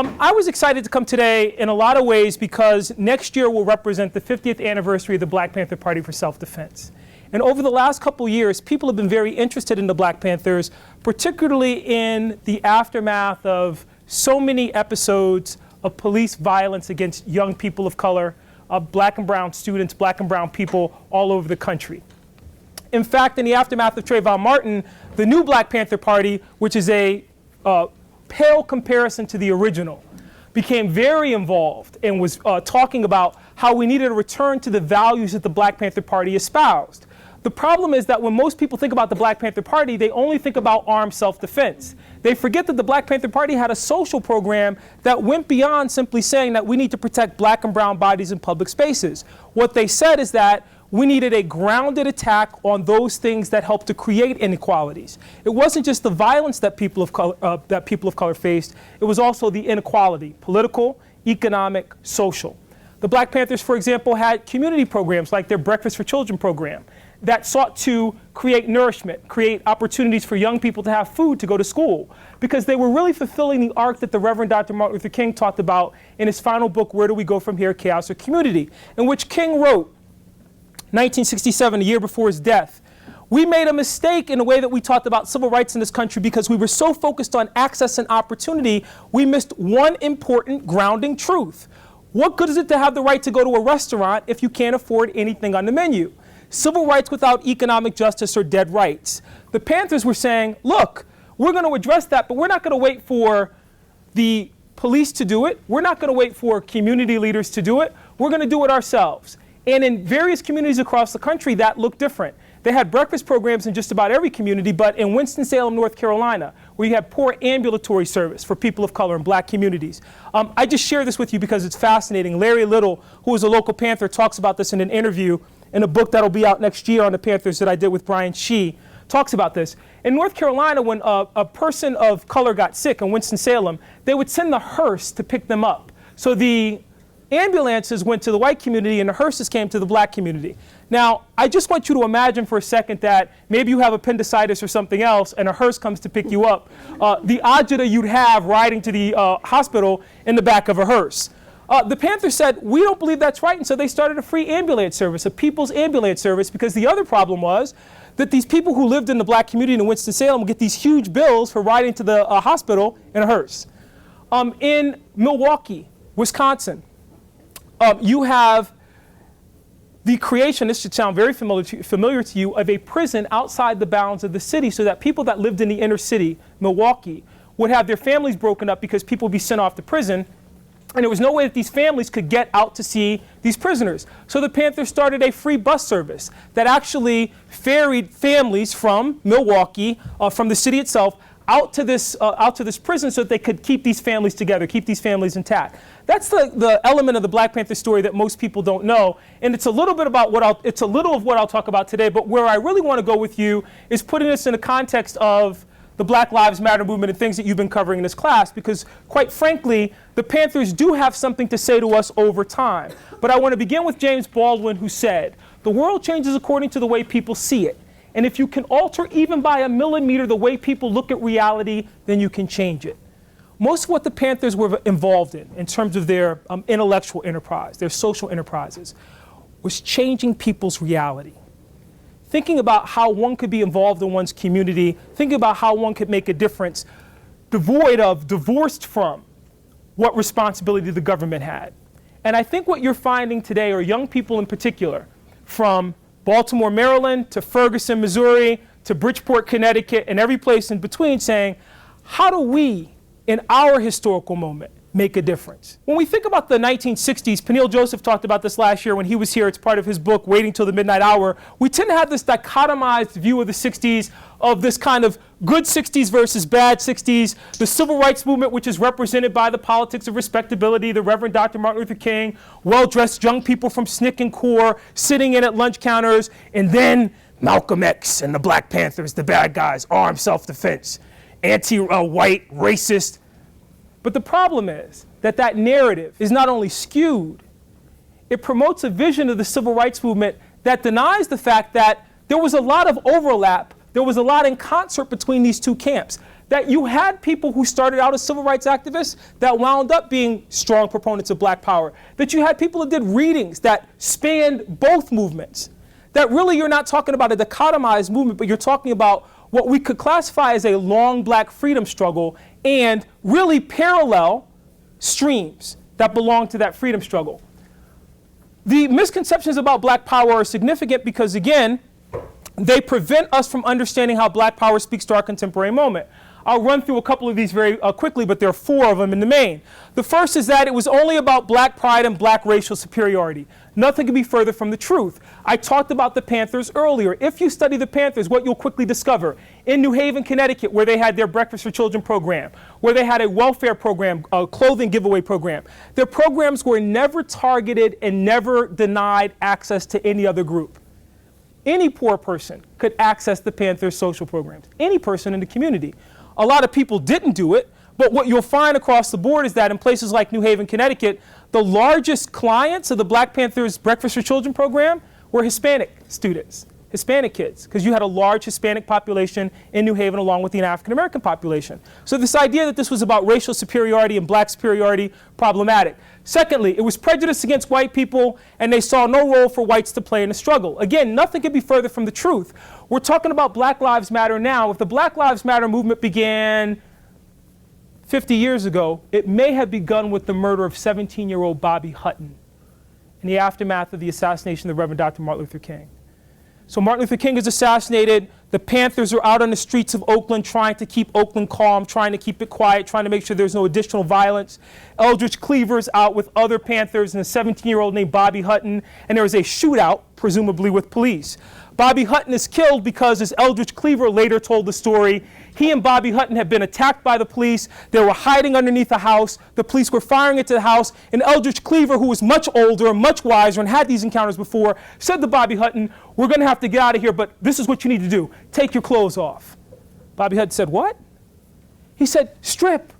I was excited to come today in a lot of ways because next year will represent the 50th anniversary of the Black Panther Party for Self-Defense. And over the last couple years, people have been very interested in the Black Panthers, particularly in the aftermath of so many episodes of police violence against young people of color, black and brown students, black and brown people all over the country. In fact, in the aftermath of Trayvon Martin, the new Black Panther Party, which is a pale comparison to the original, became very involved and was talking about how we needed to return to the values that the Black Panther Party espoused. The problem is that when most people think about the Black Panther Party, they only think about armed self-defense. They forget that the Black Panther Party had a social program that went beyond simply saying that we need to protect black and brown bodies in public spaces. What they said is that we needed a grounded attack on those things that help to create inequalities. It wasn't just the violence that people of color faced, it was also the inequality, political, economic, social. The Black Panthers, for example, had community programs like their Breakfast for Children program that sought to create nourishment, create opportunities for young people to have food to go to school, because they were really fulfilling the arc that the Reverend Dr. Martin Luther King talked about in his final book, Where Do We Go From Here, Chaos or Community, in which King wrote, 1967, a year before his death, we made a mistake in the way that we talked about civil rights in this country because we were so focused on access and opportunity, we missed one important grounding truth. What good is it to have the right to go to a restaurant if you can't afford anything on the menu? Civil rights without economic justice are dead rights. The Panthers were saying, look, we're going to address that, but we're not going to wait for the police to do it. We're not going to wait for community leaders to do it. We're going to do it ourselves. And in various communities across the country, that looked different. They had breakfast programs in just about every community, but in Winston-Salem, North Carolina, where you had poor ambulatory service for people of color in black communities. I just share this with you because it's fascinating. Larry Little, who is a local Panther, talks about this in an interview in a book that'll be out next year on the Panthers that I did with Brian Shee, talks about this. In North Carolina, when a person of color got sick in Winston-Salem, they would send the hearse to pick them up. So the ambulances went to the white community and the hearses came to the black community. Now, I just want you to imagine for a second that maybe you have appendicitis or something else and a hearse comes to pick you up. The agita you'd have riding to the hospital in the back of a hearse. The Panthers said, we don't believe that's right, and so they started a free ambulance service, a people's ambulance service, because the other problem was that these people who lived in the black community in Winston-Salem would get these huge bills for riding to the hospital in a hearse. In Milwaukee, Wisconsin, you have the creation, this should sound very familiar to you, of a prison outside the bounds of the city so that people that lived in the inner city, Milwaukee, would have their families broken up because people would be sent off to prison. And there was no way that these families could get out to see these prisoners. So the Panthers started a free bus service that actually ferried families from Milwaukee, from the city itself, out to this prison so that they could keep these families together, keep these families intact. That's the element of the Black Panther story that most people don't know. And it's a little bit about it's a little of what I'll talk about today, but where I really want to go with you is putting this in the context of the Black Lives Matter movement and things that you've been covering in this class, because quite frankly, the Panthers do have something to say to us over time. But I want to begin with James Baldwin, who said, the world changes according to the way people see it. And if you can alter even by a millimeter the way people look at reality, then you can change it. Most of what the Panthers were involved in terms of their intellectual enterprise, their social enterprises, was changing people's reality. Thinking about how one could be involved in one's community, thinking about how one could make a difference, divorced from what responsibility the government had. And I think what you're finding today are young people in particular, from Baltimore, Maryland, to Ferguson, Missouri, to Bridgeport, Connecticut, and every place in between, saying, how do we, in our historical moment, make a difference? When we think about the 1960s, Peniel Joseph talked about this last year when he was here. It's part of his book, Waiting Till the Midnight Hour. We tend to have this dichotomized view of the 60s, of this kind of good 60s versus bad 60s, the civil rights movement, which is represented by the politics of respectability, the Reverend Dr. Martin Luther King, well-dressed young people from SNCC and CORE sitting in at lunch counters, and then Malcolm X and the Black Panthers, the bad guys, armed self-defense, anti-white, racist. But the problem is that that narrative is not only skewed, it promotes a vision of the civil rights movement that denies the fact that there was a lot of overlap there was a lot in concert between these two camps. That you had people who started out as civil rights activists that wound up being strong proponents of black power. That you had people that did readings that spanned both movements. That really you're not talking about a dichotomized movement, but you're talking about what we could classify as a long black freedom struggle and really parallel streams that belong to that freedom struggle. The misconceptions about black power are significant because, again, they prevent us from understanding how black power speaks to our contemporary moment. I'll run through a couple of these very quickly, but there are 4 of them in the main. The first is that it was only about black pride and black racial superiority. Nothing could be further from the truth. I talked about the Panthers earlier. If you study the Panthers, what you'll quickly discover, in New Haven, Connecticut, where they had their Breakfast for Children program, where they had a welfare program, a clothing giveaway program, their programs were never targeted and never denied access to any other group. Any poor person could access the Panthers social programs, any person in the community. A lot of people didn't do it, but what you'll find across the board is that in places like New Haven, Connecticut, the largest clients of the Black Panthers Breakfast for Children program were Hispanic students, Hispanic kids, because you had a large Hispanic population in New Haven along with the African-American population. So this idea that this was about racial superiority and black superiority, problematic. Secondly, it was prejudice against white people, and they saw no role for whites to play in the struggle. Again, nothing could be further from the truth. We're talking about Black Lives Matter now. If the Black Lives Matter movement began 50 years ago, it may have begun with the murder of 17-year-old Bobby Hutton in the aftermath of the assassination of the Reverend Dr. Martin Luther King. So Martin Luther King is assassinated. The Panthers are out on the streets of Oakland trying to keep Oakland calm, trying to keep it quiet, trying to make sure there's no additional violence. Eldridge Cleaver's out with other Panthers and a 17-year-old named Bobby Hutton, and there is a shootout, presumably with police. Bobby Hutton is killed because, as Eldridge Cleaver later told the story, he and Bobby Hutton had been attacked by the police. They were hiding underneath a house. The police were firing into the house. And Eldridge Cleaver, who was much older, much wiser, and had these encounters before, said to Bobby Hutton, "We're going to have to get out of here, but this is what you need to do. Take your clothes off." Bobby Hutton said, "What?" He said, "Strip.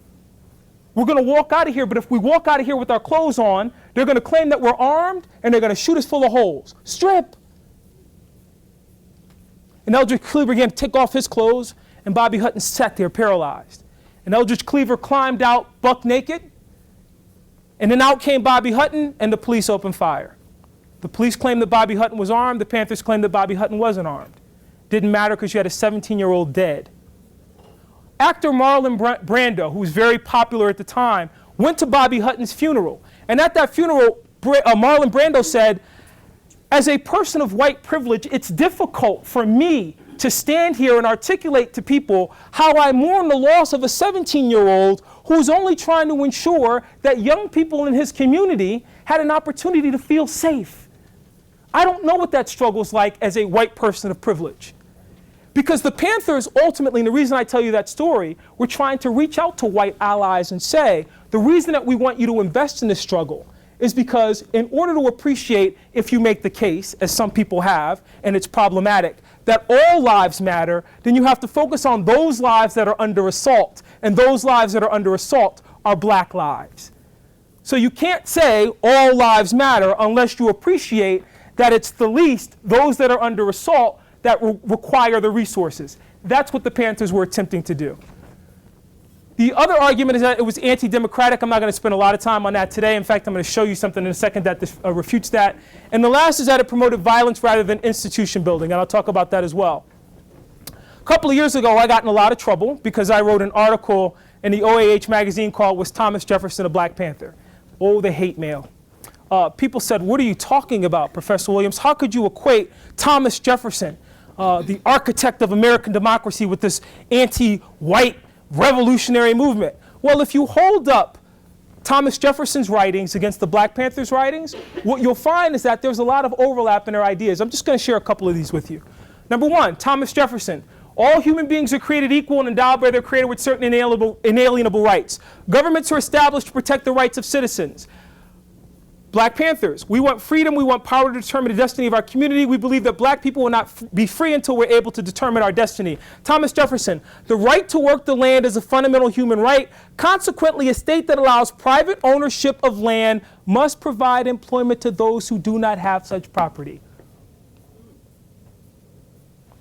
We're going to walk out of here, but if we walk out of here with our clothes on, they're going to claim that we're armed, and they're going to shoot us full of holes. Strip." And Eldridge Cleaver began to take off his clothes, and Bobby Hutton sat there paralyzed. And Eldridge Cleaver climbed out buck naked, and then out came Bobby Hutton, and the police opened fire. The police claimed that Bobby Hutton was armed. The Panthers claimed that Bobby Hutton wasn't armed. Didn't matter because you had a 17-year-old dead. Actor Marlon Brando, who was very popular at the time, went to Bobby Hutton's funeral. And at that funeral, Marlon Brando said, "As a person of white privilege, it's difficult for me to stand here and articulate to people how I mourn the loss of a 17-year-old who's only trying to ensure that young people in his community had an opportunity to feel safe. I don't know what that struggle's like as a white person of privilege." Because the Panthers ultimately, and the reason I tell you that story, were trying to reach out to white allies and say, the reason that we want you to invest in this struggle is because in order to appreciate, if you make the case, as some people have, and it's problematic, that all lives matter, then you have to focus on those lives that are under assault. And those lives that are under assault are black lives. So you can't say all lives matter unless you appreciate that it's the least those that are under assault that require the resources. That's what the Panthers were attempting to do. The other argument is that it was anti-democratic. I'm not going to spend a lot of time on that today. In fact, I'm going to show you something in a second that refutes that. And the last is that it promoted violence rather than institution building, and I'll talk about that as well. A couple of years ago, I got in a lot of trouble because I wrote an article in the OAH magazine called "Was Thomas Jefferson a Black Panther?" Oh, the hate mail. People said, "What are you talking about, Professor Williams? How could you equate Thomas Jefferson, the architect of American democracy, with this anti-white revolutionary movement?" Well, if you hold up Thomas Jefferson's writings against the Black Panthers' writings, what you'll find is that there's a lot of overlap in their ideas. I'm just going to share a couple of these with you. Number one, Thomas Jefferson. All human beings are created equal and endowed by their creator with certain inalienable rights. Governments are established to protect the rights of citizens. Black Panthers, we want freedom, we want power to determine the destiny of our community. We believe that black people will not be free until we're able to determine our destiny. Thomas Jefferson, the right to work the land is a fundamental human right. Consequently, a state that allows private ownership of land must provide employment to those who do not have such property.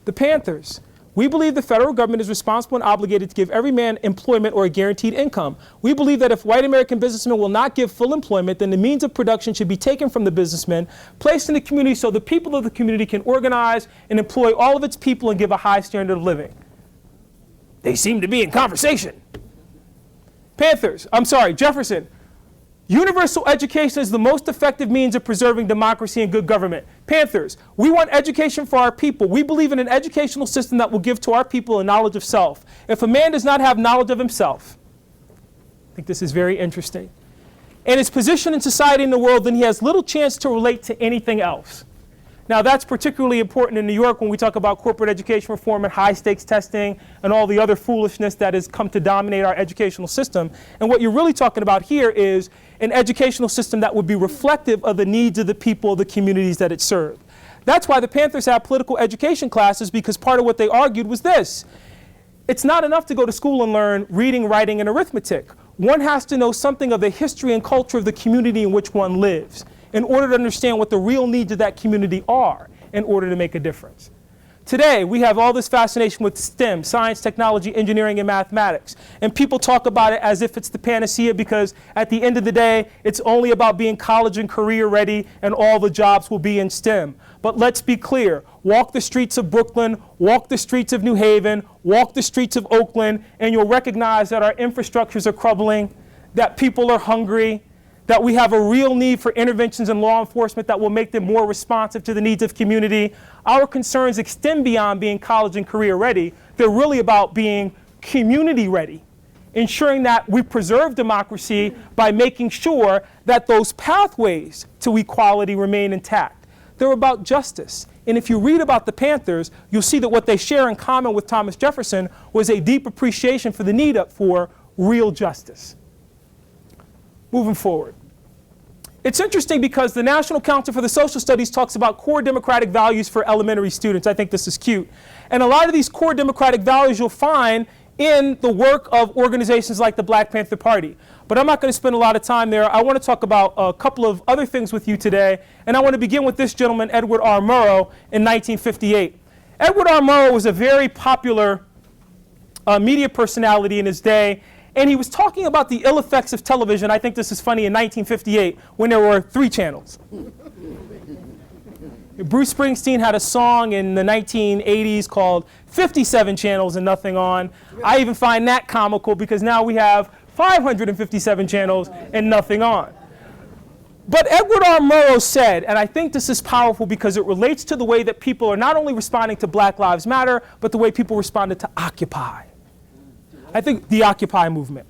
The Panthers, We believe the federal government is responsible and obligated to give every man employment or a guaranteed income. We believe that if white American businessmen will not give full employment, then the means of production should be taken from the businessmen, placed in the community so the people of the community can organize and employ all of its people and give a high standard of living. They seem to be in conversation. Jefferson. Universal education is the most effective means of preserving democracy and good government. Panthers, we want education for our people. We believe in an educational system that will give to our people a knowledge of self. If a man does not have knowledge of himself, I think this is very interesting, and his position in society and the world, then he has little chance to relate to anything else. Now, that's particularly important in New York when we talk about corporate education reform and high-stakes testing and all the other foolishness that has come to dominate our educational system. And what you're really talking about here is an educational system that would be reflective of the needs of the people, the communities that it served. That's why the Panthers have political education classes, because part of what they argued was this. It's not enough to go to school and learn reading, writing, and arithmetic. One has to know something of the history and culture of the community in which one lives, in order to understand what the real needs of that community are in order to make a difference. Today, we have all this fascination with STEM, science, technology, engineering, and mathematics. And people talk about it as if it's the panacea, because at the end of the day, it's only about being college and career ready and all the jobs will be in STEM. But let's be clear. Walk the streets of Brooklyn, walk the streets of New Haven, walk the streets of Oakland, and you'll recognize that our infrastructures are crumbling, that people are hungry, that we have a real need for interventions in law enforcement that will make them more responsive to the needs of community. Our concerns extend beyond being college and career ready. They're really about being community ready, ensuring that we preserve democracy by making sure that those pathways to equality remain intact. They're about justice. And if you read about the Panthers, you'll see that what they share in common with Thomas Jefferson was a deep appreciation for the need for real justice. Moving forward. It's interesting because the National Council for the Social Studies talks about core democratic values for elementary students. I think this is cute. And a lot of these core democratic values you'll find in the work of organizations like the Black Panther Party. But I'm not going to spend a lot of time there. I want to talk about a couple of other things with you today. And I want to begin with this gentleman, Edward R. Murrow, in 1958. Edward R. Murrow was a very popular media personality in his day. And he was talking about the ill effects of television. I think this is funny, in 1958, when there were 3 channels. Bruce Springsteen had a song in the 1980s called 57 Channels and Nothing On. I even find that comical, because now we have 557 channels and nothing on. But Edward R. Murrow said, and I think this is powerful because it relates to the way that people are not only responding to Black Lives Matter, but the way people responded to Occupy. I think the Occupy movement.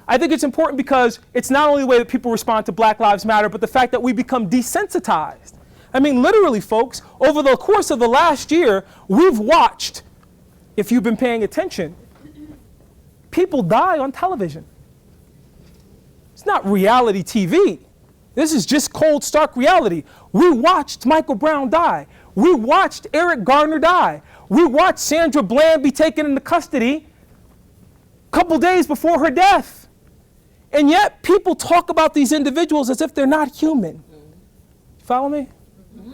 I think it's important because it's not only the way that people respond to Black Lives Matter, but the fact that we become desensitized. I mean, literally, folks, over the course of the last year, we've watched, if you've been paying attention, people die on television. It's not reality TV. This is just cold, stark reality. We watched Michael Brown die. We watched Eric Garner die. We watched Sandra Bland be taken into custody couple days before her death. And yet people talk about these individuals as if they're not human. Follow me? I'm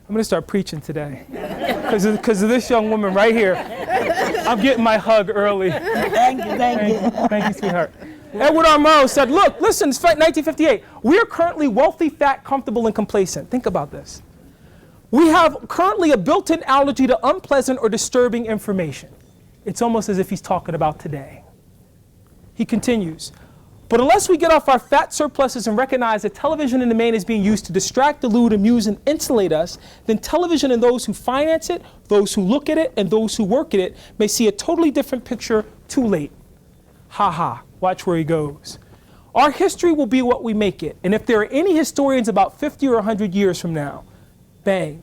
going to start preaching today because of this young woman right here. I'm getting my hug early. Thank you, sweetheart. Edward R. Murrow said, look, listen, it's 1958. We are currently wealthy, fat, comfortable, and complacent. Think about this. We have currently a built-in allergy to unpleasant or disturbing information. It's almost as if he's talking about today. He continues, but unless we get off our fat surpluses and recognize that television in the main is being used to distract, delude, amuse, and insulate us, then television and those who finance it, those who look at it, and those who work at it may see a totally different picture too late. Ha ha, watch where he goes. Our history will be what we make it. And if there are any historians about 50 or 100 years from now, bang.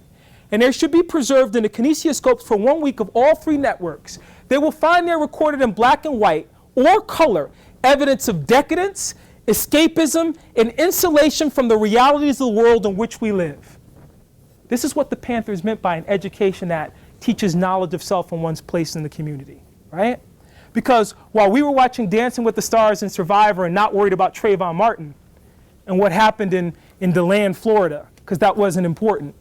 And there should be preserved in the kinesioscopes for 1 week of all 3 networks. They will find there recorded in black and white or color evidence of decadence, escapism, and insulation from the realities of the world in which we live. This is what the Panthers meant by an education that teaches knowledge of self and one's place in the community, right? Because while we were watching Dancing with the Stars and Survivor and not worried about Trayvon Martin and what happened in DeLand, Florida, because that wasn't important,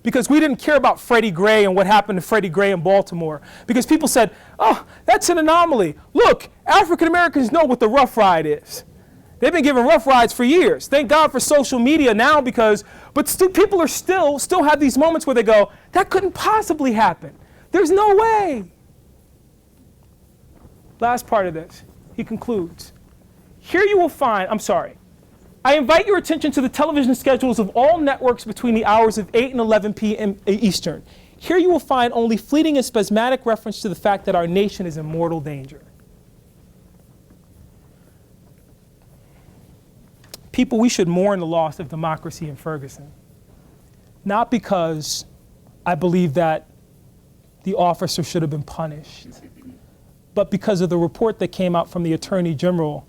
because we didn't care about Freddie Gray and what happened to Freddie Gray in Baltimore. Because people said, oh, that's an anomaly. Look, African Americans know what the rough ride is. They've been given rough rides for years. Thank God for social media now but people are still have these moments where they go, that couldn't possibly happen. There's no way. Last part of this, he concludes. Here you will find, I invite your attention to the television schedules of all networks between the hours of 8 and 11 p.m. Eastern. Here you will find only fleeting and spasmodic reference to the fact that our nation is in mortal danger. People, we should mourn the loss of democracy in Ferguson. Not because I believe that the officer should have been punished, but because of the report that came out from the Attorney General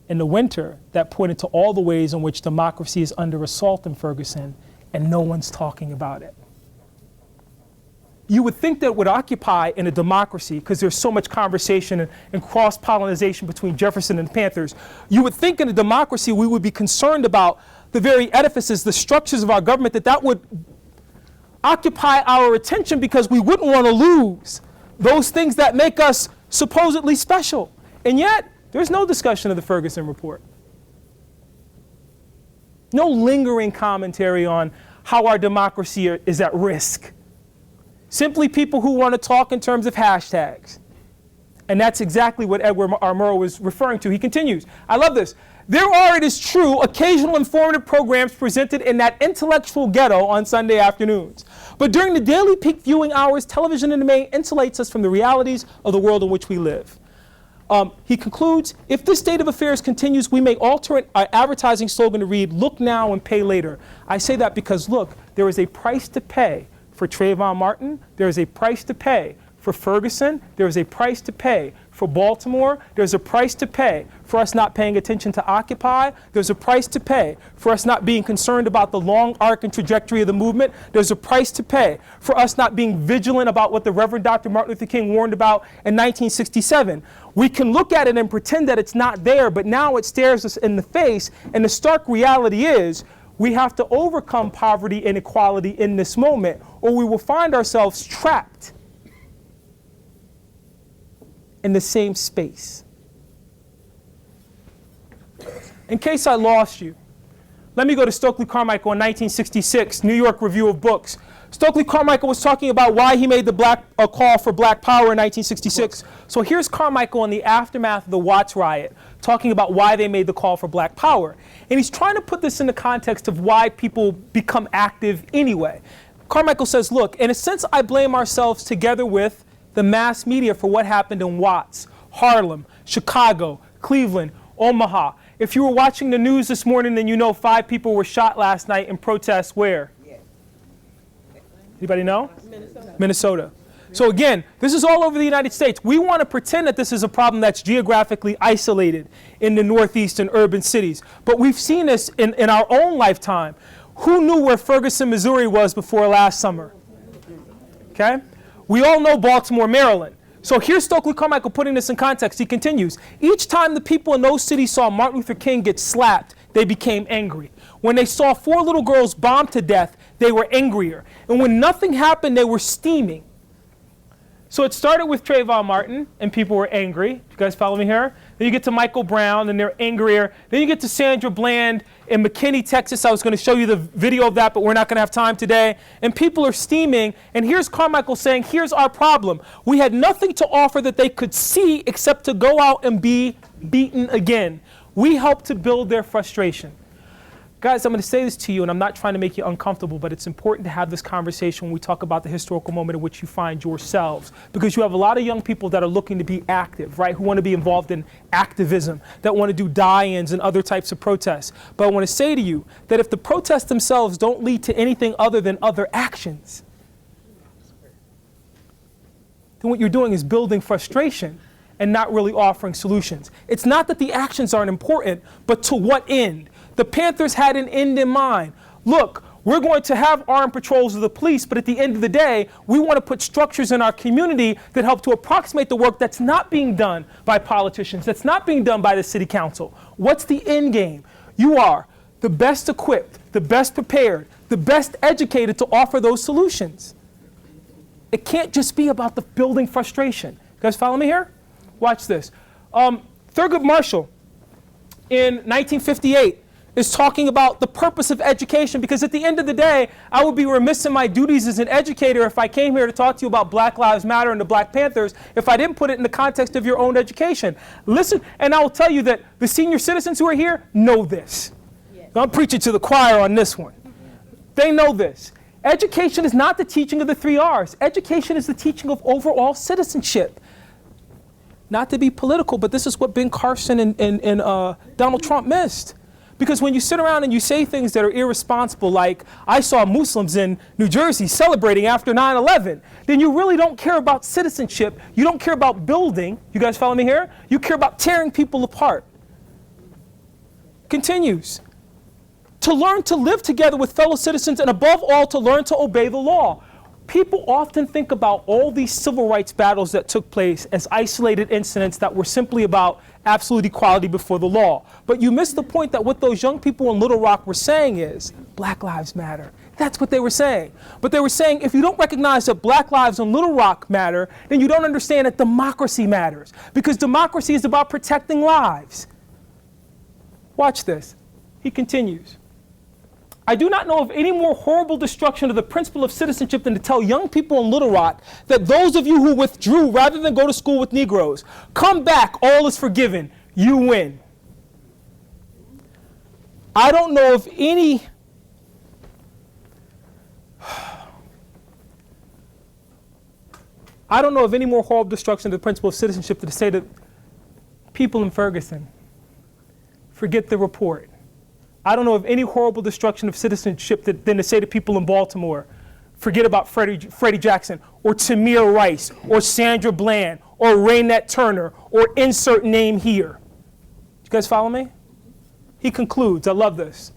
in the winter that pointed to all the ways in which democracy is under assault in Ferguson, and no one's talking about it. You would think that it would occupy in a democracy, because there's so much conversation and cross-pollination between Jefferson and Panthers, you would think in a democracy we would be concerned about the very edifices, the structures of our government, that would occupy our attention because we wouldn't want to lose those things that make us supposedly special. And yet, there's no discussion of the Ferguson report. No lingering commentary on how our democracy is at risk. Simply people who want to talk in terms of hashtags. And that's exactly what Edward R. Murrow was referring to. He continues, I love this. There are, it is true, occasional informative programs presented in that intellectual ghetto on Sunday afternoons. But during the daily peak viewing hours, television in the main insulates us from the realities of the world in which we live. He concludes, if this state of affairs continues, we may alter our advertising slogan to read, look now and pay later. I say that because, look, there is a price to pay for Trayvon Martin. There is a price to pay for Ferguson. There is a price to pay for Baltimore. There's a price to pay for us not paying attention to Occupy. There's a price to pay for us not being concerned about the long arc and trajectory of the movement. There's a price to pay for us not being vigilant about what the Reverend Dr. Martin Luther King warned about in 1967. We can look at it and pretend that it's not there, but now it stares us in the face, and the stark reality is we have to overcome poverty and inequality in this moment, or we will find ourselves trapped in the same space. In case I lost you, let me go to Stokely Carmichael in 1966, New York Review of Books. Stokely Carmichael was talking about why he made the call for Black Power in 1966. So here's Carmichael in the aftermath of the Watts riot, talking about why they made the call for Black Power. And he's trying to put this in the context of why people become active anyway. Carmichael says, look, in a sense, I blame ourselves together with the mass media for what happened in Watts, Harlem, Chicago, Cleveland, Omaha. If you were watching the news this morning, then you know 5 people were shot last night in protests where? Anybody know? Minnesota. So again, this is all over the United States. We want to pretend that this is a problem that's geographically isolated in the Northeast and urban cities. But we've seen this in our own lifetime. Who knew where Ferguson, Missouri was before last summer? Okay? We all know Baltimore, Maryland. So here's Stokely Carmichael putting this in context. He continues, each time the people in those cities saw Martin Luther King get slapped, they became angry. When they saw 4 little girls bombed to death, they were angrier. And when nothing happened, they were steaming. So it started with Trayvon Martin, and people were angry. You guys follow me here? Then you get to Michael Brown, and they're angrier. Then you get to Sandra Bland in McKinney, Texas. I was going to show you the video of that, but we're not going to have time today. And people are steaming. And here's Carmichael saying, here's our problem. We had nothing to offer that they could see except to go out and be beaten again. We helped to build their frustration. Guys, I'm going to say this to you, and I'm not trying to make you uncomfortable, but it's important to have this conversation when we talk about the historical moment in which you find yourselves. Because you have a lot of young people that are looking to be active, right, who want to be involved in activism, that want to do die-ins and other types of protests. But I want to say to you that if the protests themselves don't lead to anything other than other actions, then what you're doing is building frustration and not really offering solutions. It's not that the actions aren't important, but to what end? The Panthers had an end in mind. Look, we're going to have armed patrols of the police, but at the end of the day, we want to put structures in our community that help to approximate the work that's not being done by politicians, that's not being done by the city council. What's the end game? You are the best equipped, the best prepared, the best educated to offer those solutions. It can't just be about the building frustration. You guys follow me here? Watch this. Thurgood Marshall in 1958 is talking about the purpose of education, because at the end of the day, I would be remiss in my duties as an educator if I came here to talk to you about Black Lives Matter and the Black Panthers if I didn't put it in the context of your own education. Listen, and I will tell you that the senior citizens who are here know this. Yes. I'm preaching to the choir on this one. They know this. Education is not the teaching of the 3 R's. Education is the teaching of overall citizenship. Not to be political, but this is what Ben Carson and Donald Trump missed. Because when you sit around and you say things that are irresponsible, like I saw Muslims in New Jersey celebrating after 9/11, then you really don't care about citizenship. You don't care about building. You guys follow me here? You care about tearing people apart. Continues. To learn to live together with fellow citizens, and above all, to learn to obey the law. People often think about all these civil rights battles that took place as isolated incidents that were simply about absolute equality before the law. But you miss the point that what those young people in Little Rock were saying is, Black Lives Matter. That's what they were saying. But they were saying, if you don't recognize that Black lives in Little Rock matter, then you don't understand that democracy matters. Because democracy is about protecting lives. Watch this. He continues. I do not know of any more horrible destruction of the principle of citizenship than to tell young people in Little Rock that those of you who withdrew rather than go to school with Negroes, come back, all is forgiven, you win. I don't know of any more horrible destruction of the principle of citizenship than to say to people in Ferguson, forget the report. I don't know of any horrible destruction of citizenship than to say to people in Baltimore, forget about Freddie Jackson, or Tamir Rice, or Sandra Bland, or Raynette Turner, or insert name here. You guys follow me? He concludes, I love this.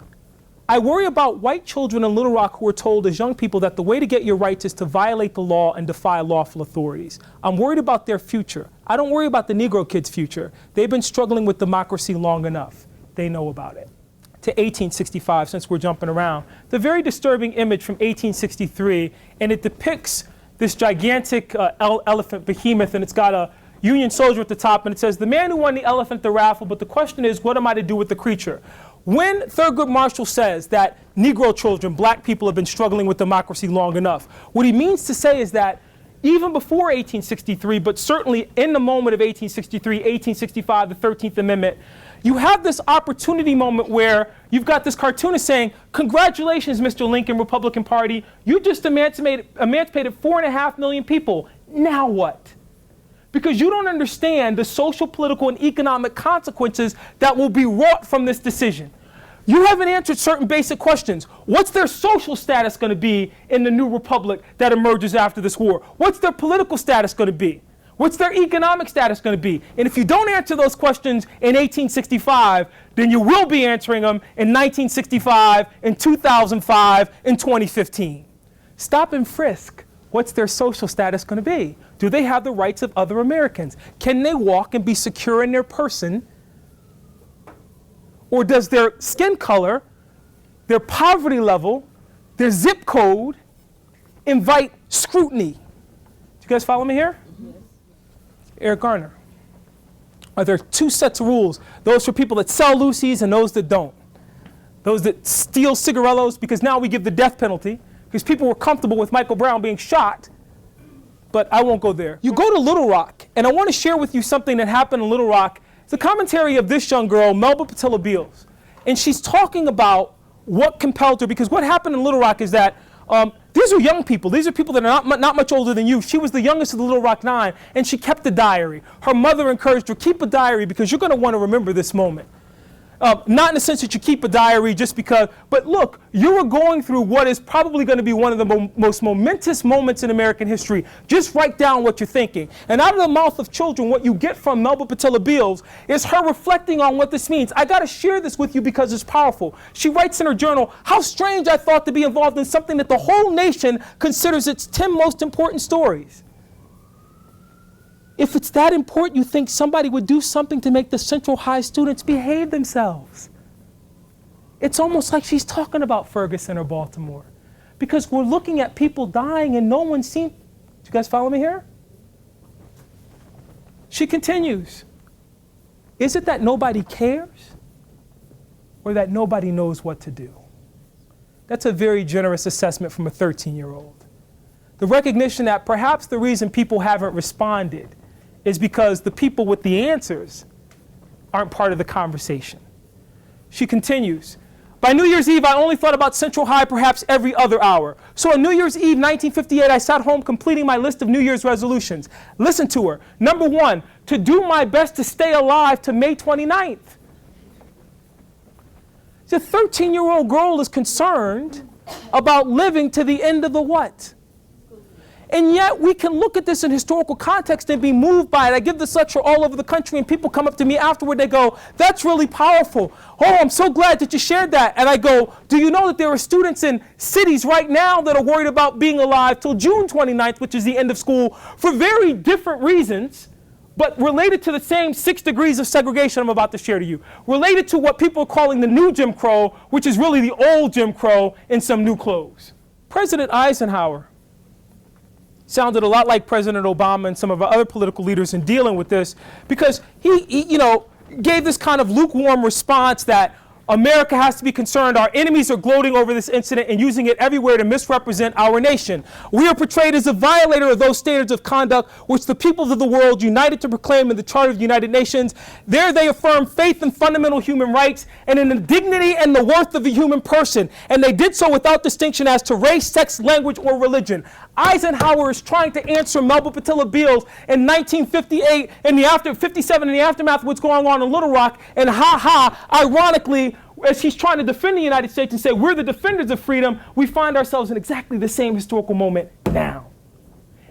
I worry about white children in Little Rock who are told as young people that the way to get your rights is to violate the law and defy lawful authorities. I'm worried about their future. I don't worry about the Negro kids' future. They've been struggling with democracy long enough. They know about it. To 1865, since we're jumping around, the very disturbing image from 1863, and it depicts this gigantic elephant behemoth, and it's got a Union soldier at the top, and it says, the man who won the elephant the raffle, but the question is, what am I to do with the creature? When Thurgood Marshall says that Negro children, black people, have been struggling with democracy long enough, what he means to say is that even before 1863, but certainly in the moment of 1863, 1865, the 13th Amendment, you have this opportunity moment where you've got this cartoonist saying, congratulations, Mr. Lincoln, Republican Party, you just emancipated 4.5 million people. Now what? Because you don't understand the social, political, and economic consequences that will be wrought from this decision. You haven't answered certain basic questions. What's their social status going to be in the new republic that emerges after this war? What's their political status going to be? What's their economic status going to be? And if you don't answer those questions in 1865, then you will be answering them in 1965, in 2005, in 2015. Stop and frisk. What's their social status going to be? Do they have the rights of other Americans? Can they walk and be secure in their person? Or does their skin color, their poverty level, their zip code invite scrutiny? Do you guys follow me here? Eric Garner. Are there two sets of rules? Those for people that sell Lucy's and those that don't. Those that steal cigarillos, because now we give the death penalty, because people were comfortable with Michael Brown being shot, but I won't go there. You go to Little Rock, and I want to share with you something that happened in Little Rock. It's a commentary of this young girl, Melba Patilla Beals, and she's talking about what compelled her, because what happened in Little Rock is that these are young people. These are people that are not much older than you. She was the youngest of the Little Rock Nine, and she kept a diary. Her mother encouraged her, keep a diary because you're going to want to remember this moment. Not in the sense that you keep a diary just because, but look, you were going through what is probably going to be one of the most momentous moments in American history. Just write down what you're thinking. And out of the mouth of children, what you get from Melba Patilla Beals is her reflecting on what this means. I got to share this with you because it's powerful. She writes in her journal, how strange I thought to be involved in something that the whole nation considers its 10 most important stories. If it's that important, you think somebody would do something to make the Central High students behave themselves. it's almost like she's talking about Ferguson or Baltimore, because we're looking at people dying and no one seems. Do you guys follow me here? She continues. Is it that nobody cares or that nobody knows what to do? That's a very generous assessment from a 13-year-old. The recognition that perhaps the reason people haven't responded is because the people with the answers aren't part of the conversation. She continues. By New Year's Eve, I only thought about Central High perhaps every other hour. So on New Year's Eve, 1958, I sat home completing my list of New Year's resolutions. Listen to her. Number 1, to do my best to stay alive to May 29th. The 13-year-old girl is concerned about living to the end of the what? And yet we can look at this in historical context and be moved by it. I give this lecture all over the country and people come up to me afterward, they go, that's really powerful. Oh, I'm so glad that you shared that. And I go, do you know that there are students in cities right now that are worried about being alive till June 29th, which is the end of school, for very different reasons, but related to the same 6 degrees of segregation I'm about to share to you. Related to what people are calling the new Jim Crow, which is really the old Jim Crow in some new clothes. President Eisenhower sounded a lot like President Obama and some of our other political leaders in dealing with this, because he gave this kind of lukewarm response that America has to be concerned. Our enemies are gloating over this incident and using it everywhere to misrepresent our nation. We are portrayed as a violator of those standards of conduct which the peoples of the world united to proclaim in the Charter of the United Nations. There they affirm faith in fundamental human rights and in the dignity and the worth of the human person. And they did so without distinction as to race, sex, language, or religion. Eisenhower is trying to answer Melba Patilla Beals in 1958 in 57 in the aftermath of what's going on in Little Rock, and ironically, as he's trying to defend the United States and say we're the defenders of freedom, we find ourselves in exactly the same historical moment now.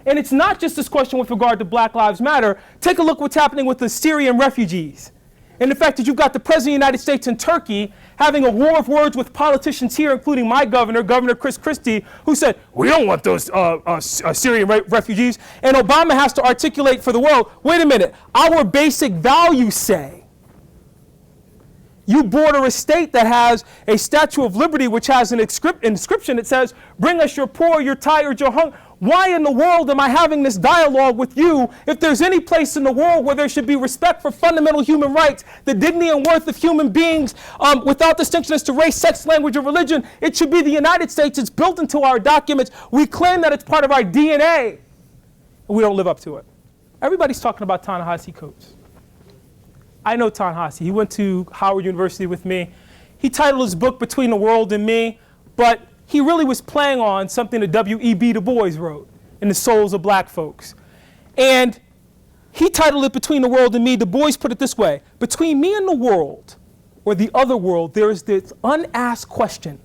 And it's not just this question with regard to Black Lives Matter. Take a look what's happening with the Syrian refugees. And the fact that you've got the President of the United States and Turkey having a war of words with politicians here, including my governor, Governor Chris Christie, who said, we don't want those Syrian refugees. And Obama has to articulate for the world, wait a minute, our basic values say you border a state that has a Statue of Liberty, which has an inscription that says, bring us your poor, your tired, your hungry. Why in the world am I having this dialogue with you if there's any place in the world where there should be respect for fundamental human rights, the dignity and worth of human beings without distinction as to race, sex, language, or religion? It should be the United States. It's built into our documents. We claim that it's part of our DNA, and we don't live up to it. Everybody's talking about Ta-Nehisi Coates. I know Ta-Nehisi. He went to Howard University with me. He titled his book Between the World and Me, but he really was playing on something that W.E.B. Du Bois wrote in The Souls of Black Folks. And he titled it Between the World and Me. Du Bois put it this way: between me and the world, or the other world, there is this unasked question,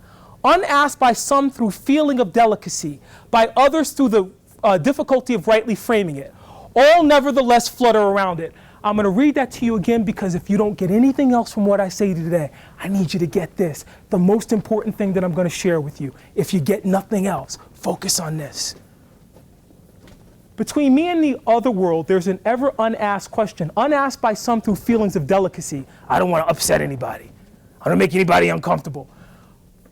unasked by some through feeling of delicacy, by others through the difficulty of rightly framing it. All nevertheless flutter around it. I'm going to read that to you again, because if you don't get anything else from what I say today, I need you to get this, the most important thing that I'm going to share with you. If you get nothing else, focus on this. Between me and the other world, there's an ever unasked question, unasked by some through feelings of delicacy. I don't want to upset anybody. I don't make anybody uncomfortable.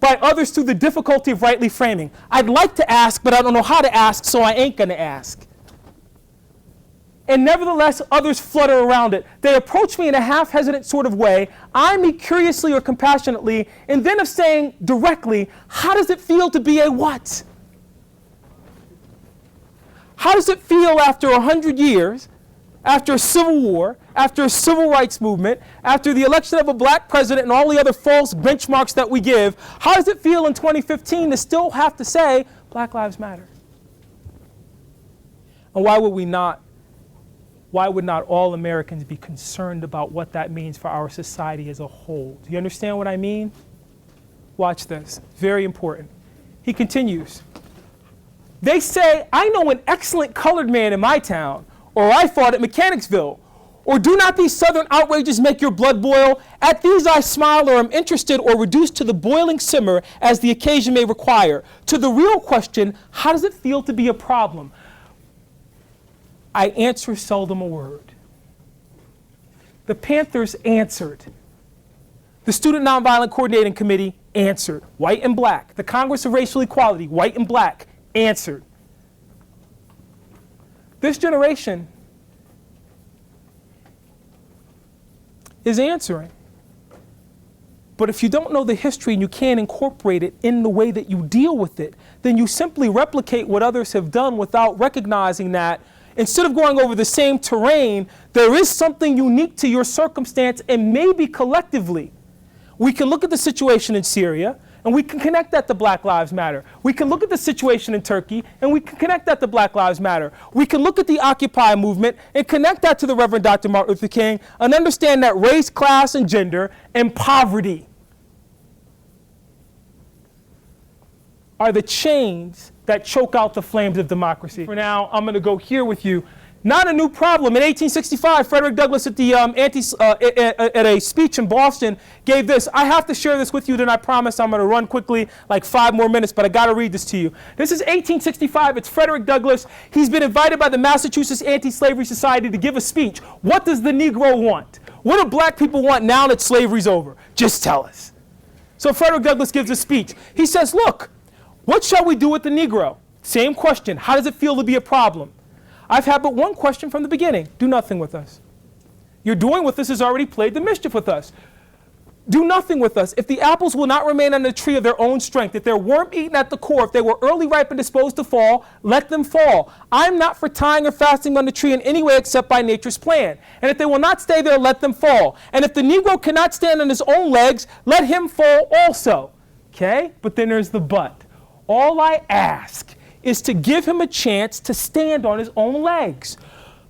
By others through the difficulty of rightly framing. I'd like to ask, but I don't know how to ask, so I ain't going to ask. And nevertheless, others flutter around it. They approach me in a half-hesitant sort of way, eye me curiously or compassionately, and then of saying directly, how does it feel to be a what? How does it feel after 100 years, after a civil war, after a civil rights movement, after the election of a black president and all the other false benchmarks that we give, how does it feel in 2015 to still have to say Black Lives Matter? And why would not all Americans be concerned about what that means for our society as a whole? Do you understand what I mean? Watch this, very important. He continues. They say, I know an excellent colored man in my town, or I fought at Mechanicsville, or do not these Southern outrages make your blood boil? At these I smile, or am interested, or reduced to the boiling simmer as the occasion may require. To the real question, how does it feel to be a problem? I answer seldom a word. The Panthers answered. The Student Nonviolent Coordinating Committee answered. White and black. The Congress of Racial Equality, white and black, answered. This generation is answering. But if you don't know the history and you can't incorporate it in the way that you deal with it, then you simply replicate what others have done without recognizing that instead of going over the same terrain, there is something unique to your circumstance, and maybe collectively we can look at the situation in Syria and we can connect that to Black Lives Matter. We can look at the situation in Turkey and we can connect that to Black Lives Matter. We can look at the Occupy movement and connect that to the Reverend Dr. Martin Luther King and understand that race, class, and gender and poverty are the chains that choke out the flames of democracy. For now, I'm going to go here with you. Not a new problem. In 1865, Frederick Douglass at a speech in Boston gave this. I have to share this with you, then I promise I'm going to run quickly, like 5 more minutes, but I got to read this to you. This is 1865. It's Frederick Douglass. He's been invited by the Massachusetts Anti-Slavery Society to give a speech. What does the Negro want? What do black people want now that slavery's over? Just tell us. So Frederick Douglass gives a speech. He says, look, what shall we do with the Negro? Same question. How does it feel to be a problem? I've had but one question from the beginning. Do nothing with us. Your doing with us has already played the mischief with us. Do nothing with us. If the apples will not remain on the tree of their own strength, if they're worm-eaten at the core, if they were early ripe and disposed to fall, let them fall. I'm not for tying or fastening on the tree in any way except by nature's plan. And if they will not stay there, let them fall. And if the Negro cannot stand on his own legs, let him fall also. Okay? But then there's the but. All I ask is to give him a chance to stand on his own legs.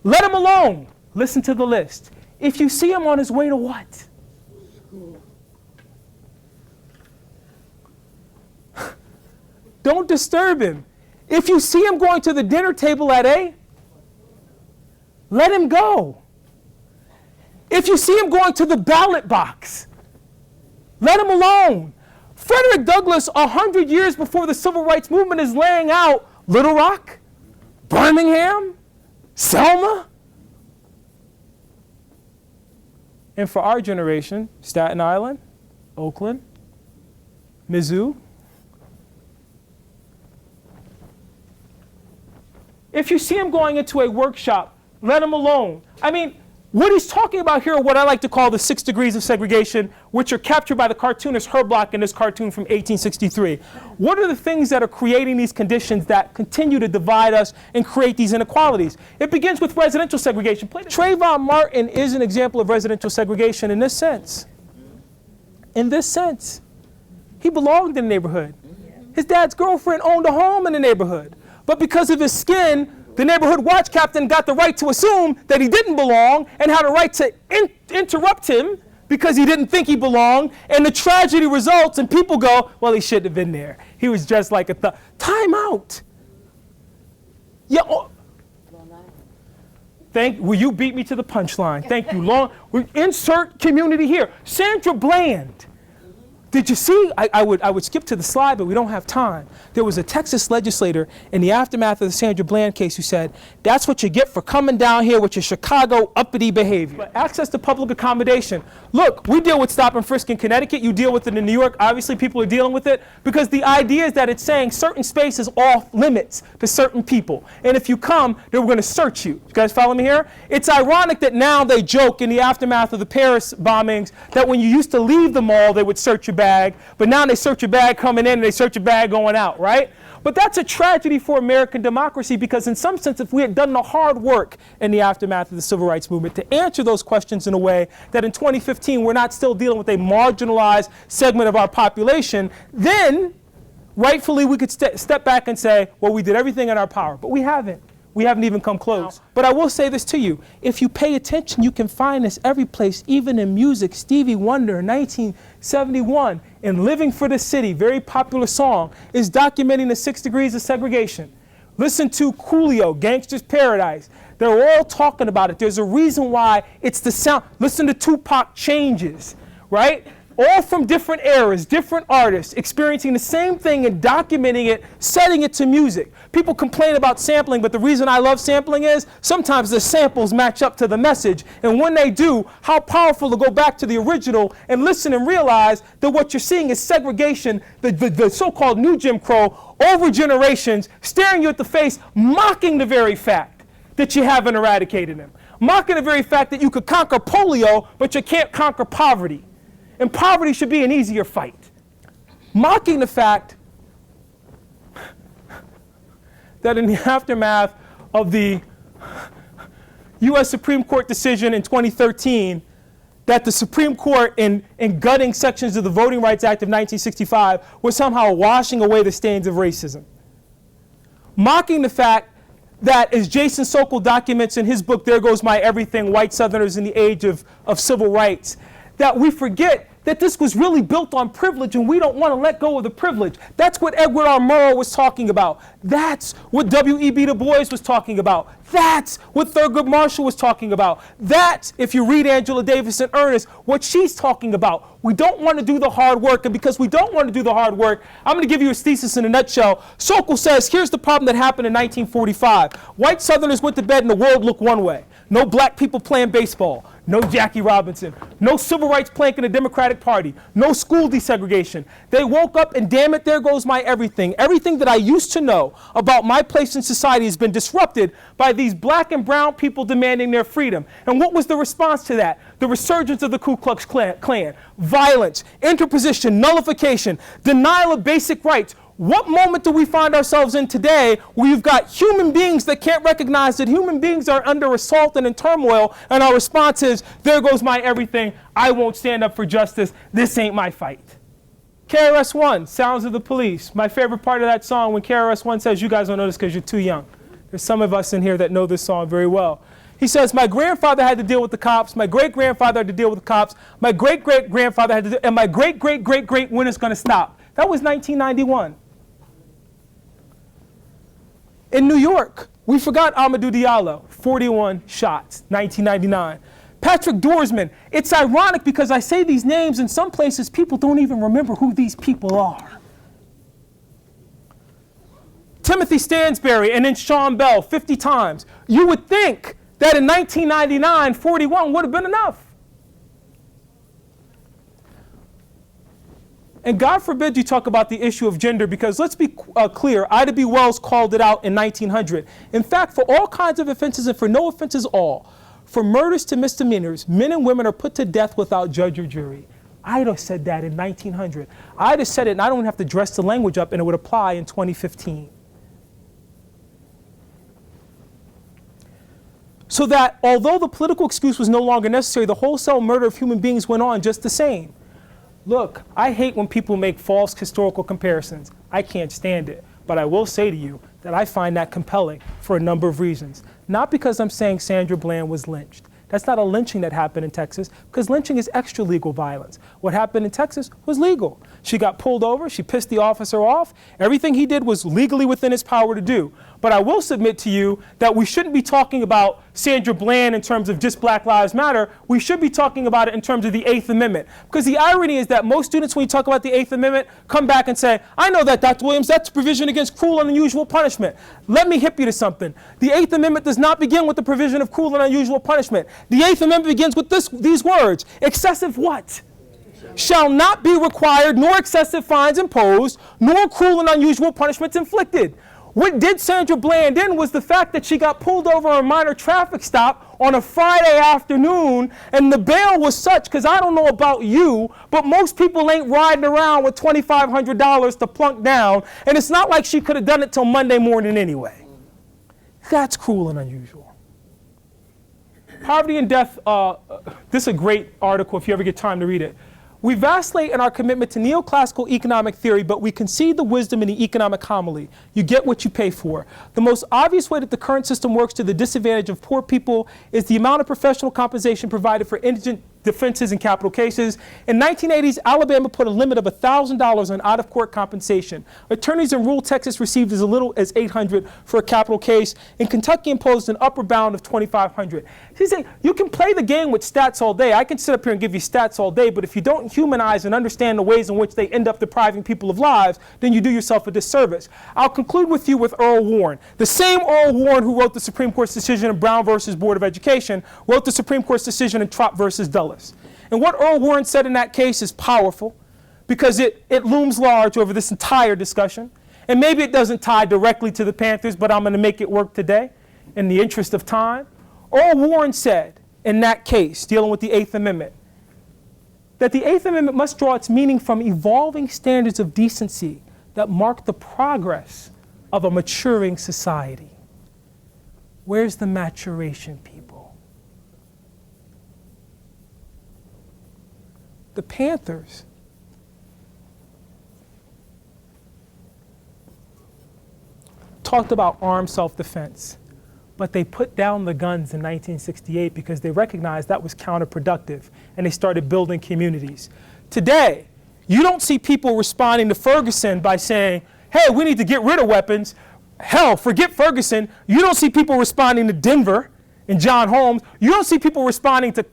Let him alone. Listen to the list. If you see him on his way to what? Don't disturb him. If you see him going to the dinner table at A, let him go. If you see him going to the ballot box, let him alone. Frederick Douglass, 100 years before the Civil Rights Movement, is laying out Little Rock, Birmingham, Selma. And for our generation, Staten Island, Oakland, Mizzou. If you see him going into a workshop, let him alone. I mean, what he's talking about here are what I like to call the 6 degrees of segregation, which are captured by the cartoonist Herb Block in this cartoon from 1863. What are the things that are creating these conditions that continue to divide us and create these inequalities? It begins with residential segregation. Trayvon Martin is an example of residential segregation in this sense. In this sense. He belonged in the neighborhood. His dad's girlfriend owned a home in the neighborhood. But because of his skin, the neighborhood watch captain got the right to assume that he didn't belong and had a right to interrupt him because he didn't think he belonged. And the tragedy results and people go, well, he shouldn't have been there. He was just like a thug. Time out. Yeah. Oh. Well, you beat me to the punchline. Thank you. Insert community here. Sandra Bland. Did you see? I would skip to the slide, but we don't have time. There was a Texas legislator in the aftermath of the Sandra Bland case who said, that's what you get for coming down here with your Chicago uppity behavior. But access to public accommodation. Look, we deal with stop and frisk in Connecticut. You deal with it in New York. Obviously, people are dealing with it because the idea is that it's saying certain space is off limits to certain people. And if you come, then we're going to search you. You guys follow me here? It's ironic that now they joke in the aftermath of the Paris bombings that when you used to leave the mall, they would search your bag, but now they search your bag coming in and they search your bag going out, right? But that's a tragedy for American democracy because in some sense, if we had done the hard work in the aftermath of the Civil Rights Movement to answer those questions in a way that in 2015 we're not still dealing with a marginalized segment of our population, then rightfully we could step back and say, well, we did everything in our power, but we haven't. We haven't even come close. But I will say this to you. If you pay attention, you can find this every place, even in music. Stevie Wonder, 1971, in Living for the City, very popular song, is documenting the 6 degrees of segregation. Listen to Coolio, Gangsta's Paradise. They're all talking about it. There's a reason why it's the sound. Listen to Tupac, Changes, right? all from different eras, different artists, experiencing the same thing and documenting it, setting it to music. People complain about sampling, but the reason I love sampling is sometimes the samples match up to the message. And when they do, how powerful to go back to the original and listen and realize that what you're seeing is segregation, the so-called new Jim Crow, over generations, staring you at the face, mocking the very fact that you haven't eradicated them. Mocking the very fact that you could conquer polio, but you can't conquer poverty. And poverty should be an easier fight. Mocking the fact that in the aftermath of the U.S. Supreme Court decision in 2013, that the Supreme Court, in gutting sections of the Voting Rights Act of 1965, was somehow washing away the stains of racism. Mocking the fact that, as Jason Sokol documents in his book, There Goes My Everything, White Southerners in the Age of Civil Rights, that we forget that this was really built on privilege and we don't want to let go of the privilege. That's what Edward R. Murrow was talking about. That's what W.E.B. Du Bois was talking about. That's what Thurgood Marshall was talking about. That's, if you read Angela Davis and Ernest, what she's talking about. We don't want to do the hard work, and because we don't want to do the hard work, I'm going to give you his thesis in a nutshell. Sokol says, here's the problem that happened in 1945. White Southerners went to bed and the world looked one way. No black people playing baseball. No Jackie Robinson. No civil rights plank in the Democratic Party. No school desegregation. They woke up and damn it, there goes my everything. Everything that I used to know about my place in society has been disrupted by these black and brown people demanding their freedom. And what was the response to that? The resurgence of the Ku Klux Klan. Violence, interposition, nullification, denial of basic rights. What moment do we find ourselves in today where you've got human beings that can't recognize that human beings are under assault and in turmoil, and our response is, there goes my everything, I won't stand up for justice, this ain't my fight. KRS-One, Sounds of the Police. My favorite part of that song when KRS-One says, you guys don't know this because you're too young. There's some of us in here that know this song very well. He says, my grandfather had to deal with the cops, my great-grandfather had to deal with the cops, my great-great-grandfather had to deal, and my great-great-great-great, when it's going to stop. That was 1991. In New York, we forgot Amadou Diallo, 41 shots, 1999. Patrick Dorsman. It's ironic because I say these names in some places people don't even remember who these people are. Timothy Stansberry and then Sean Bell, 50 times. You would think that in 1999, 41 would have been enough. And God forbid you talk about the issue of gender, because let's be clear, Ida B. Wells called it out in 1900. In fact, for all kinds of offenses and for no offenses all, for murders to misdemeanors, men and women are put to death without judge or jury. Ida said that in 1900. Ida said it, and I don't even have to dress the language up, and it would apply in 2015. So that although the political excuse was no longer necessary, the wholesale murder of human beings went on just the same. Look, I hate when people make false historical comparisons. I can't stand it. But I will say to you that I find that compelling for a number of reasons. Not because I'm saying Sandra Bland was lynched. That's not a lynching that happened in Texas, because lynching is extra legal violence. What happened in Texas was legal. She got pulled over, she pissed the officer off. Everything he did was legally within his power to do. But I will submit to you that we shouldn't be talking about Sandra Bland in terms of just Black Lives Matter. We should be talking about it in terms of the Eighth Amendment. Because the irony is that most students, when you talk about the Eighth Amendment, come back and say, I know that, Dr. Williams, that's provision against cruel and unusual punishment. Let me hip you to something. The Eighth Amendment does not begin with the provision of cruel and unusual punishment. The Eighth Amendment begins with these words, excessive what? Shall not be required, nor excessive fines imposed, nor cruel and unusual punishments inflicted. What did Sandra Bland in was the fact that she got pulled over on a minor traffic stop on a Friday afternoon, and the bail was such, because I don't know about you, but most people ain't riding around with $2,500 to plunk down, and it's not like she could have done it till Monday morning anyway. That's cruel and unusual. Poverty and Death, this is a great article if you ever get time to read it. We vacillate in our commitment to neoclassical economic theory, but we concede the wisdom in the economic homily. You get what you pay for. The most obvious way that the current system works to the disadvantage of poor people is the amount of professional compensation provided for indigent defenses in capital cases. In 1980s, Alabama put a limit of $1,000 on out-of-court compensation. Attorneys in rural Texas received as little as $800 for a capital case, and Kentucky imposed an upper bound of $2,500. She said, you can play the game with stats all day. I can sit up here and give you stats all day, but if you don't humanize and understand the ways in which they end up depriving people of lives, then you do yourself a disservice. I'll conclude with you with Earl Warren. The same Earl Warren who wrote the Supreme Court's decision in Brown versus Board of Education wrote the Supreme Court's decision in Trop versus Dulles. And what Earl Warren said in that case is powerful because it looms large over this entire discussion. And maybe it doesn't tie directly to the Panthers, but I'm going to make it work today in the interest of time. Earl Warren said in that case, dealing with the Eighth Amendment, that the Eighth Amendment must draw its meaning from evolving standards of decency that mark the progress of a maturing society. Where's the maturation, people? The Panthers talked about armed self-defense, but they put down the guns in 1968 because they recognized that was counterproductive, and they started building communities. Today, you don't see people responding to Ferguson by saying, hey, we need to get rid of weapons. Hell, forget Ferguson. You don't see people responding to Denver and John Holmes. You don't see people responding to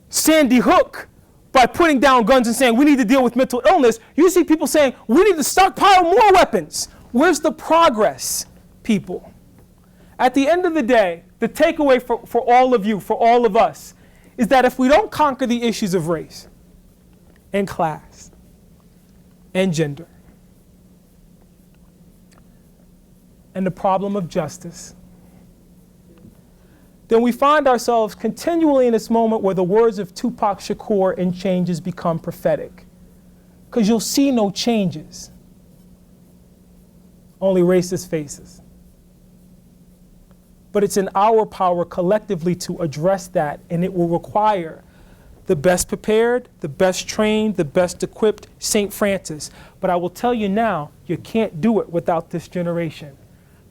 Sandy Hook by putting down guns and saying we need to deal with mental illness. You see people saying we need to stockpile more weapons. Where's the progress, people? At the end of the day, the takeaway for all of you, for all of us, is that if we don't conquer the issues of race and class and gender and the problem of justice, then we find ourselves continually in this moment where the words of Tupac Shakur in changes become prophetic. Because you'll see no changes, only racist faces. But it's in our power collectively to address that, and it will require the best prepared, the best trained, the best equipped St. Francis. But I will tell you now, you can't do it without this generation,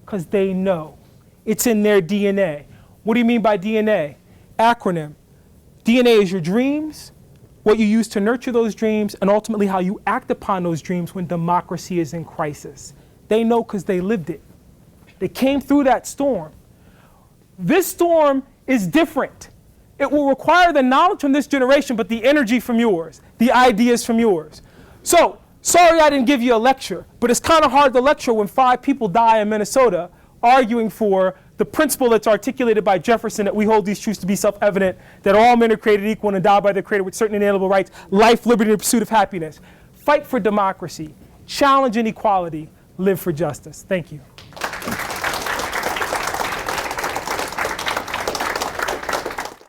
because they know. It's in their DNA. What do you mean by DNA? Acronym. DNA is your dreams, what you use to nurture those dreams, and ultimately how you act upon those dreams when democracy is in crisis. They know because they lived it. They came through that storm. This storm is different. It will require the knowledge from this generation, but the energy from yours, the ideas from yours. So, sorry I didn't give you a lecture, but it's kind of hard to lecture when 5 people die in Minnesota arguing for the principle that's articulated by Jefferson that we hold these truths to be self-evident, that all men are created equal and endowed by their Creator with certain inalienable rights, life, liberty, and the pursuit of happiness. Fight for democracy, challenge inequality, live for justice. Thank you.